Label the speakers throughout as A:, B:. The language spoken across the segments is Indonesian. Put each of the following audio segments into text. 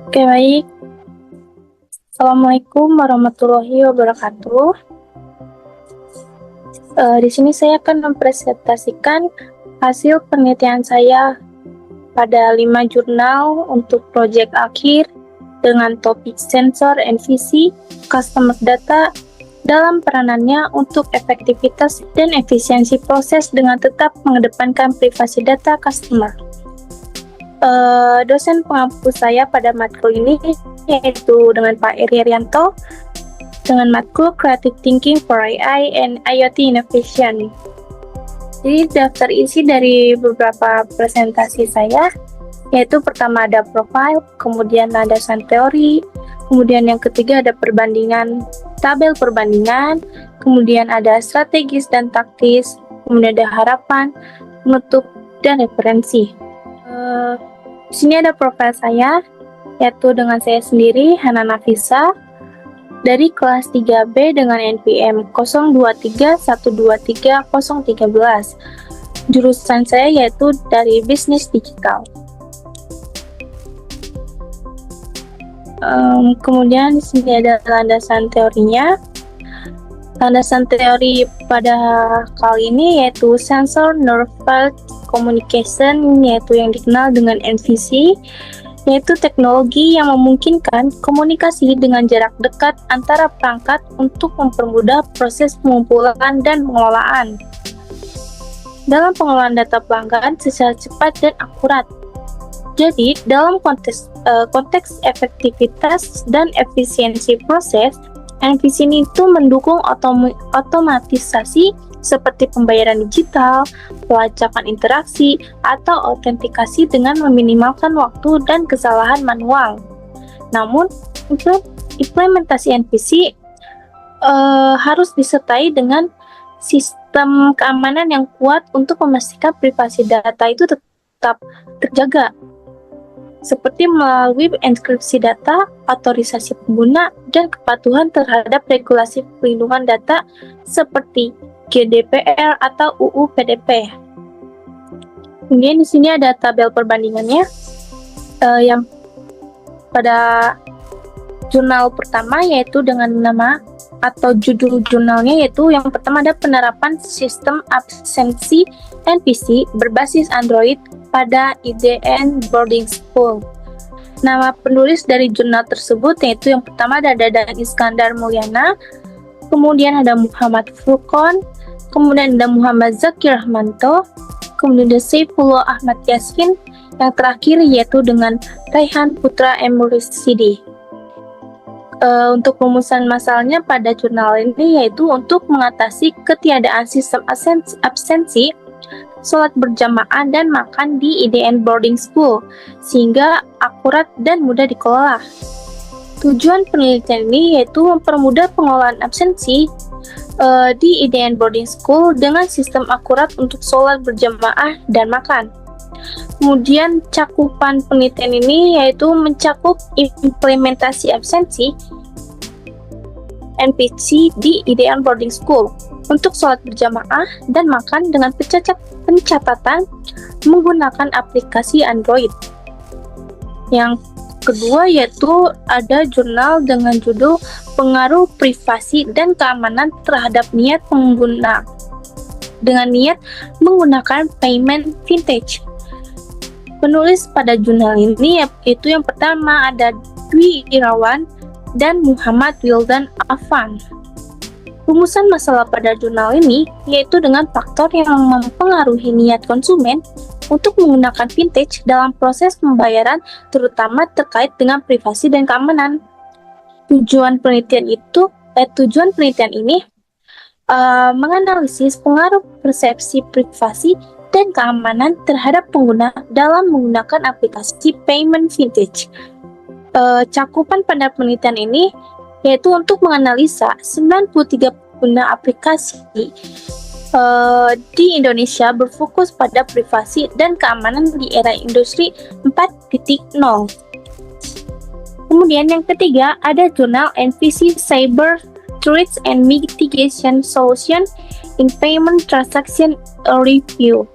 A: Oke, baik. Assalamualaikum warahmatullahi wabarakatuh. Di sini saya akan mempresentasikan hasil penelitian saya pada 5 jurnal untuk proyek akhir dengan topik sensor NVC customer data dalam peranannya untuk efektivitas dan efisiensi proses dengan tetap mengedepankan privasi data customer. Dosen pengampu saya pada matkul ini yaitu dengan Pak Eri Arianto dengan matkul Creative Thinking for AI and IoT Innovation. Jadi daftar isi dari beberapa presentasi saya, yaitu pertama ada profile, kemudian ada landasan teori, kemudian yang ketiga ada perbandingan, tabel perbandingan, kemudian ada strategis dan taktis, kemudian ada harapan, penutup, dan referensi. Di sini ada profil saya, yaitu dengan saya sendiri, Hana Nafisa, dari kelas 3B dengan NPM 0231230013. Jurusan saya yaitu dari bisnis digital. Kemudian di sini ada landasan teorinya. Landasan teori pada kali ini yaitu sensor near-field communication, yaitu yang dikenal dengan NVC, yaitu teknologi yang memungkinkan komunikasi dengan jarak dekat antara perangkat untuk mempermudah proses pengumpulan dan pengelolaan. Dalam pengelolaan data pelanggan secara cepat dan akurat. Jadi, dalam konteks efektivitas dan efisiensi proses, NVC itu mendukung otomatisasi seperti pembayaran digital, pelacakan interaksi, atau autentikasi dengan meminimalkan waktu dan kesalahan manual. Namun, implementasi NVC harus disertai dengan sistem keamanan yang kuat untuk memastikan privasi data itu tetap terjaga, seperti melalui enkripsi data, otorisasi pengguna, dan kepatuhan terhadap regulasi perlindungan data seperti GDPR atau UU PDP. Kemudian di sini ada tabel perbandingannya, yang pada jurnal pertama yaitu dengan nama atau judul jurnalnya yaitu yang pertama ada penerapan sistem absensi NVC berbasis Android pada IDN Boarding School. Nama penulis dari jurnal tersebut yaitu yang pertama ada Dadan Iskandar Mulyana, kemudian ada Muhammad Furqon, kemudian ada Muhammad Zakir Rahmanto, kemudian ada Saifullah Ahmad Yassin, yang terakhir yaitu dengan Raihan Putra Emurisidi. Untuk rumusan masalahnya pada jurnal ini yaitu untuk mengatasi ketiadaan sistem absensi sholat berjamaah dan makan di IDN boarding school sehingga akurat dan mudah dikelola. Tujuan penelitian ini yaitu mempermudah pengelolaan absensi di IDN boarding school dengan sistem akurat untuk sholat berjamaah dan makan. Kemudian cakupan penelitian ini yaitu mencakup implementasi absensi NVC di IDN boarding school untuk sholat berjamaah dan makan dengan pencatatan menggunakan aplikasi Android. Yang kedua yaitu ada jurnal dengan judul Pengaruh Privasi dan Keamanan Terhadap Niat Pengguna dengan niat menggunakan payment vintage. Penulis pada jurnal ini yaitu yang pertama ada Dwi Irawan dan Muhammad Wildan Afan. Rumusan masalah pada jurnal ini yaitu dengan faktor yang mempengaruhi niat konsumen untuk menggunakan vintage dalam proses pembayaran terutama terkait dengan privasi dan keamanan. Tujuan penelitian ini menganalisis pengaruh persepsi privasi dan keamanan terhadap pengguna dalam menggunakan aplikasi payment vintage. Cakupan pada penelitian ini yaitu untuk menganalisa 93 pengguna aplikasi di Indonesia berfokus pada privasi dan keamanan di era industri 4.0. Kemudian yang ketiga ada jurnal NVC Cyber Threats and Mitigation Solution in Payment Transaction Review.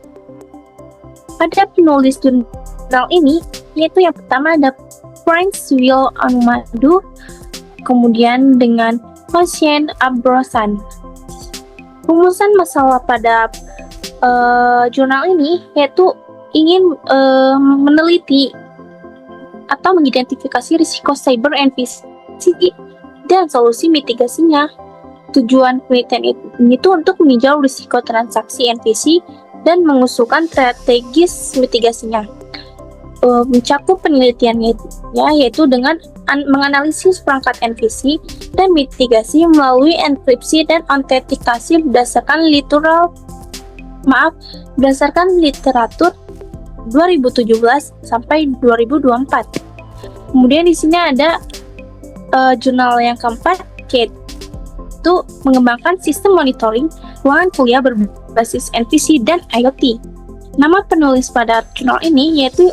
A: Pada penulis jurnal ini yaitu yang pertama ada Frank Will Anumadu, kemudian dengan Hossein Abrosan. Rumusan masalah pada jurnal ini yaitu ingin meneliti atau mengidentifikasi risiko cyber NPC dan solusi mitigasinya. Tujuan penelitian ini itu untuk meninjau risiko transaksi NPC dan mengusulkan strategis mitigasinya. Mencakup penelitiannya yaitu dengan menganalisis perangkat NPC dan mitigasi melalui enkripsi dan autentikasi berdasarkan literatur 2017 sampai 2024. Kemudian di sini ada jurnal yang keempat, yaitu mengembangkan sistem monitoring ruangan kuliah berbasis NPC dan IoT. Nama penulis pada jurnal ini yaitu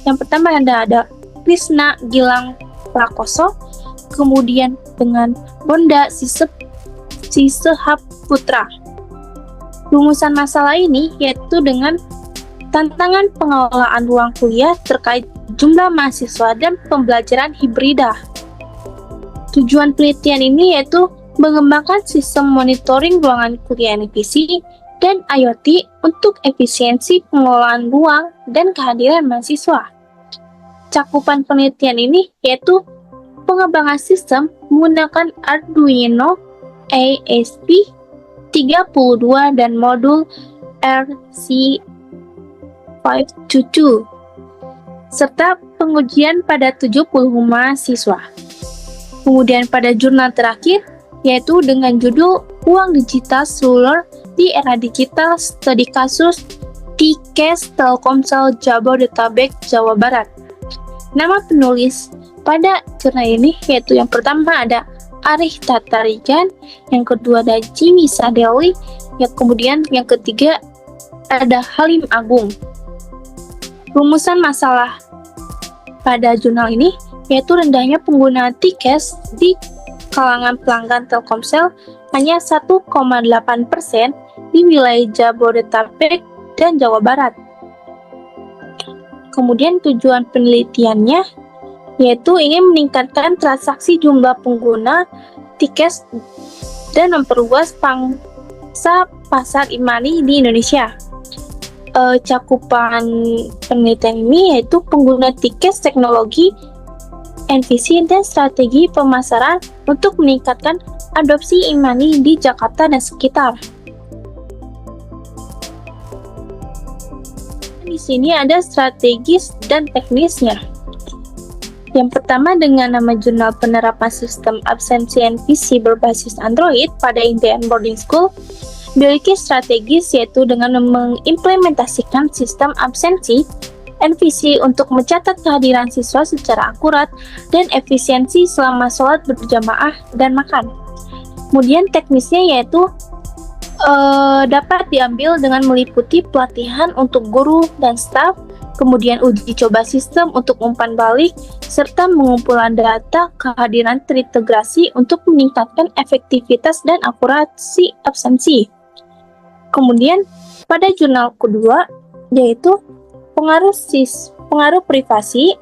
A: yang pertama ada Krishna Gilang Prakoso, kemudian dengan Bonda Sisehaputra. Rumusan masalah ini yaitu dengan tantangan pengelolaan ruang kuliah terkait jumlah mahasiswa dan pembelajaran hibrida. Tujuan penelitian ini yaitu mengembangkan sistem monitoring ruangan kuliah NPC dan IoT untuk efisiensi pengelolaan ruang dan kehadiran mahasiswa. Cakupan penelitian ini yaitu pengembangan sistem menggunakan Arduino ESP32 dan modul RC522 serta pengujian pada 70 mahasiswa. Kemudian pada jurnal terakhir yaitu dengan judul Uang Digital Seluler di Era Digital Studi Kasus T-Case Telkomsel Jabodetabek, Jawa Barat. Nama penulis pada jurnal ini yaitu yang pertama ada Arif Tatarigan, yang kedua ada Jimmy Sadeli, yang kemudian yang ketiga ada Halim Agung. Rumusan masalah pada jurnal ini yaitu rendahnya penggunaan T-Case di kalangan pelanggan Telkomsel hanya 1,8% di wilayah Jabodetabek dan Jawa Barat. Kemudian tujuan penelitiannya yaitu ingin meningkatkan transaksi jumlah pengguna T-Case dan memperluas pangsa pasar e-money di Indonesia. Cakupan penelitian ini yaitu pengguna T-Case, teknologi NPC dan strategi pemasaran untuk meningkatkan adopsi e-money di Jakarta dan sekitar. Di sini ada strategis dan teknisnya. Yang pertama dengan nama jurnal penerapan sistem absensi NPC berbasis Android pada Indian Boarding School memiliki strategis yaitu dengan mengimplementasikan sistem absensi NPC untuk mencatat kehadiran siswa secara akurat dan efisiensi selama sholat berjamaah dan makan. Kemudian teknisnya yaitu dapat diambil dengan meliputi pelatihan untuk guru dan staf, kemudian uji coba sistem untuk umpan balik, serta pengumpulan data kehadiran terintegrasi untuk meningkatkan efektivitas dan akurasi absensi. Kemudian pada jurnal kedua yaitu pengaruh privasi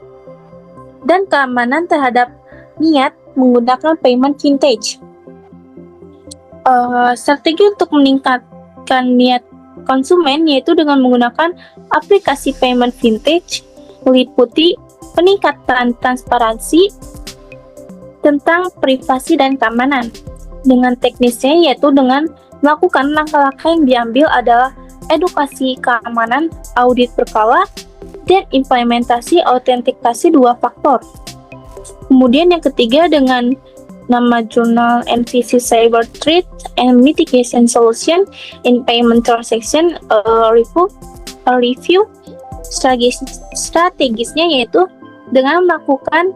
A: dan keamanan terhadap niat menggunakan payment vintage. Strategi untuk meningkatkan niat konsumen yaitu dengan menggunakan aplikasi payment vintage meliputi peningkatan transparansi tentang privasi dan keamanan. Dengan teknisnya yaitu dengan melakukan langkah-langkah yang diambil adalah edukasi keamanan, audit berkala, dan implementasi autentikasi 2 faktor. Kemudian yang ketiga dengan nama jurnal NPC Cyber Threat and Mitigation Solution in Payment Transaction Review. Strategisnya yaitu dengan melakukan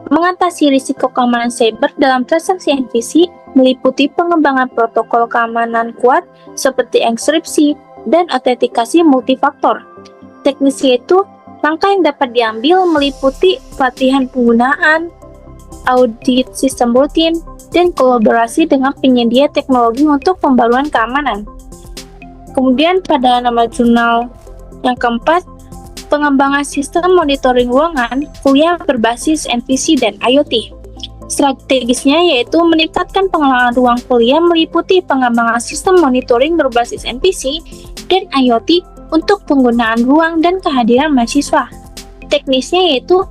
A: mengatasi risiko keamanan cyber dalam transaksi NPC meliputi pengembangan protokol keamanan kuat seperti enkripsi dan autentikasi multifaktor. Teknisnya itu langkah yang dapat diambil meliputi pelatihan penggunaan, audit sistem rutin, dan kolaborasi dengan penyedia teknologi untuk pembaruan keamanan. Kemudian pada nama jurnal yang keempat, pengembangan sistem monitoring ruangan kuliah berbasis NPC dan IoT. Strategisnya yaitu meningkatkan pengelolaan ruang kuliah meliputi pengembangan sistem monitoring berbasis NPC dan IoT untuk penggunaan ruang dan kehadiran mahasiswa. Teknisnya yaitu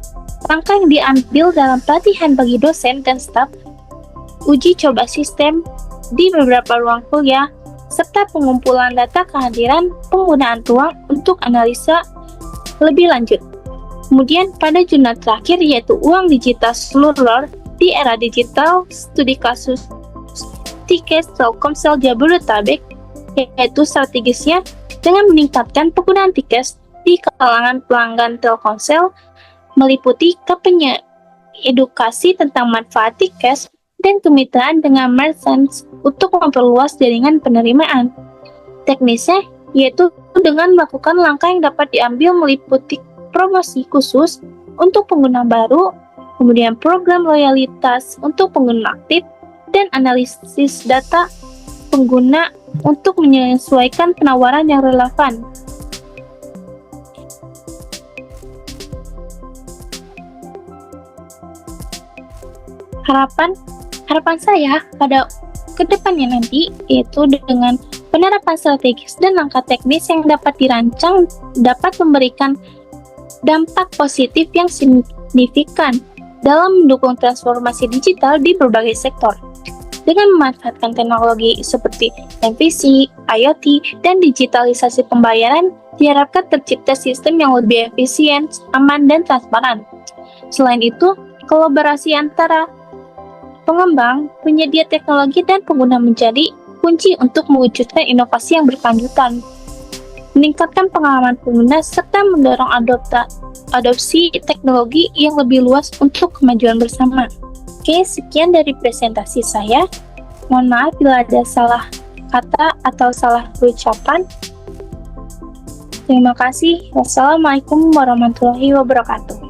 A: langkah yang diambil dalam pelatihan bagi dosen dan staf, uji coba sistem di beberapa ruang kuliah, serta pengumpulan data kehadiran penggunaan ruang untuk analisa lebih lanjut. Kemudian pada jurnal terakhir yaitu uang digital seluler di era digital, studi kasus T-Case Telkomsel Jabodetabek, yaitu strategisnya dengan meningkatkan penggunaan T-Case di kalangan pelanggan Telkomsel, meliputi edukasi tentang manfaat T-Case dan kemitraan dengan merchants untuk memperluas jaringan penerimaan. Teknisnya yaitu dengan melakukan langkah yang dapat diambil meliputi promosi khusus untuk pengguna baru, kemudian program loyalitas untuk pengguna aktif, dan analisis data pengguna untuk menyesuaikan penawaran yang relevan. Harapan saya pada kedepannya nanti yaitu dengan penerapan strategis dan langkah teknis yang dapat dirancang dapat memberikan dampak positif yang signifikan dalam mendukung transformasi digital di berbagai sektor. Dengan memanfaatkan teknologi seperti NPC, IoT, dan digitalisasi pembayaran, diharapkan tercipta sistem yang lebih efisien, aman, dan transparan. Selain itu, kolaborasi antara pengembang, penyedia teknologi, dan pengguna menjadi kunci untuk mewujudkan inovasi yang berkelanjutan, meningkatkan pengalaman pengguna, serta mendorong adopsi teknologi yang lebih luas untuk kemajuan bersama. Oke, sekian dari presentasi saya. Mohon maaf bila ada salah kata atau salah ucapan. Terima kasih. Wassalamualaikum warahmatullahi wabarakatuh.